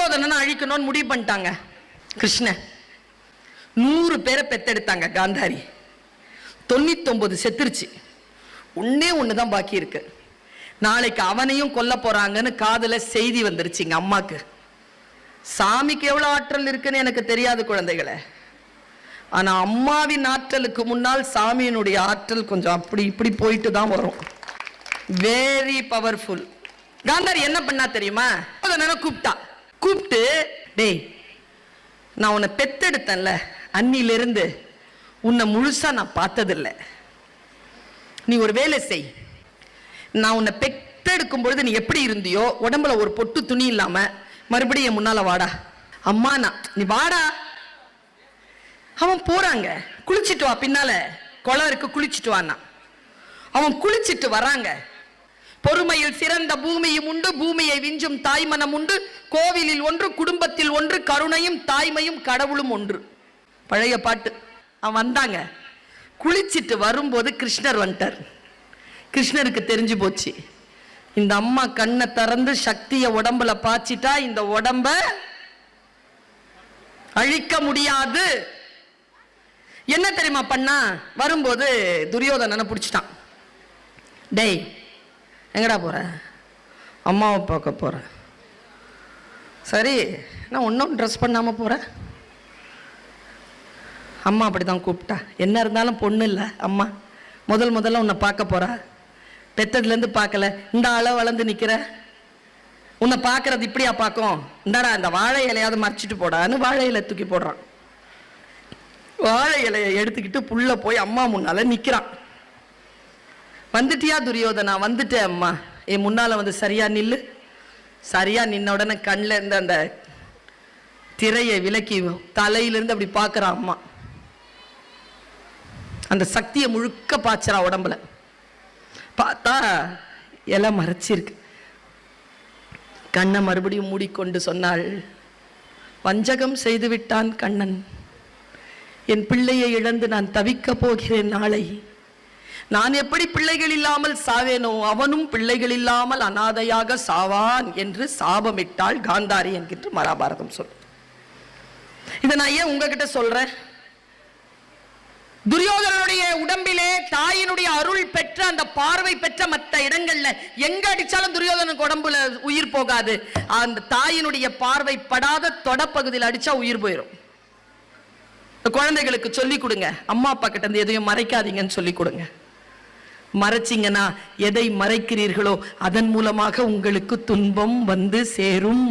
துரியோதனனை அழிக்கணும்னு முடிவு பண்ணிட்டாங்க. கிருஷ்ணன் 100 பேரை பெத்தெடுத்தாங்க. காந்தாரி 99 செத்துருச்சு. ஒன்னே ஒண்ணுதான் பாக்கி இருக்கு. நாளைக்கு அவனையும் கொல்ல போறாங்கன்னு காதுல செய்தி வந்துருச்சு எங்க அம்மாக்கு. சாமிக்கு எவ்வளவு ஆற்றல் இருக்குன்னு எனக்கு தெரியாது குழந்தைகளை. ஆனா அம்மாவின் ஆற்றலுக்கு முன்னால் சாமியினுடைய ஆற்றல் கொஞ்சம் அப்படி இப்படி போயிட்டு தான் வரும். Very powerful. காந்தாரி என்ன பண்ணா தெரியுமா? கூப்பிட்டு, டேய், நான் உன்னை பெத்தெடுத்தேன்ல, அன்னிலிருந்து உன்னை முழுசா நான் பார்த்ததில்லை. நீ ஒரு வேலை செய். நான் உன்னை பெத்தெடுக்கும் பொழுது நீ எப்படி இருந்தியோ, உடம்புல ஒரு பொட்டு துணி இல்லாம மறுபடியும் என் முன்னால வாடா. அம்மா நீ வாடா. அவன் போறாங்க. குளிச்சுட்டு வா, பின்னால குளம் இருக்கு, குளிச்சுட்டு வான்னா. அவன் குளிச்சுட்டு வராங்க. பொறுமையில் சிறந்த பூமியும் உண்டு, பூமியை விஞ்சும் தாய்மனம் உண்டு, கோவிலில் ஒன்று, குடும்பத்தில் ஒன்று, கருணையும் தாய்மையும் கடவுளும் ஒன்று. பழைய பாட்டு. அவன் வந்தாங்க. குளிச்சுட்டு வரும்போது கிருஷ்ணர் வந்துட்டார். கிருஷ்ணருக்கு தெரிஞ்சு போச்சு, இந்த அம்மா கண்ணை திறந்து சக்திய உடம்புல பாய்ச்சிட்டா இந்த உடம்ப அழிக்க முடியாது. என்ன தெரியுமா பண்ணா? வரும்போது துரியோதனனை பிடிச்சிட்டான். டேய், எங்கடா போற? அம்மாவை பார்க்க போறேன். சரி, நான் ஒன்றும் ட்ரெஸ் பண்ணாம போறேன். அம்மா அப்படிதான் கூப்பிட்டா. என்ன இருந்தாலும் பொண்ணு இல்லை அம்மா. முதல்ல உன்னை பார்க்க போறா. பெத்ததுலேருந்து பார்க்கல, இந்த அளவு வளர்ந்து நிற்கிற, உன்னை பார்க்கறது இப்படியா பார்க்கும்? இந்தாடா இந்த வாழை இலையாவது மறைச்சிட்டு போடான்னு வாழை இலை தூக்கி போடுறான். வாழை இலையை எடுத்துக்கிட்டு புள்ள போய் அம்மா முன்னால நிற்கிறான். வந்துட்டியா துரியோதனா? வந்துட்டேன் அம்மா. என் முன்னால வந்து சரியா நில்லு. சரியா நின்ன உடனே கண்ணில் இருந்து அந்த திரையை விலக்கி தலையிலிருந்து அப்படி பார்க்குறான் அம்மா. அந்த சக்தியை முழுக்க பாய்ச்சறா உடம்புல. பார்த்தா இலை மறைச்சிருக்கு. கண்ணை மறுபடியும் மூடிக்கொண்டு சொன்னாள், வஞ்சகம் செய்து விட்டான் கண்ணன். என் பிள்ளையை இழந்து நான் தவிக்க போகிறேன். நாளை நான் எப்படி பிள்ளைகள் இல்லாமல் சாவேனோ, அவனும் பிள்ளைகள் இல்லாமல் அனாதையாக சாவான் என்று சாபமிட்டாள் காந்தாரி என்கின்ற மகாபாரதம் சொல். இதை நான் ஏன் உங்ககிட்ட சொல்றேன்? துரியோதனனுடைய உடம்பிலே தாயினுடைய அருள் பெற்ற அந்த பார்வை பெற்ற மற்ற இடங்கள்ல எங்க அடிச்சாலும் துரியோதனனுக்கு உடம்புல உயிர் போகாது. அந்த தாயினுடைய பார்வை படாத தொடப்பகுதியில் அடிச்சா உயிர் போயிடும். குழந்தைகளுக்கு சொல்லிக் கொடுங்க, அம்மா அப்பா கிட்ட இருந்து எதையும் மறைக்காதீங்கன்னு சொல்லிக் கொடுங்க. மறைச்சிங்கன்னா எதை மறைக்கிறீர்களோ அதன் மூலமாக உங்களுக்கு துன்பம் வந்து சேரும்.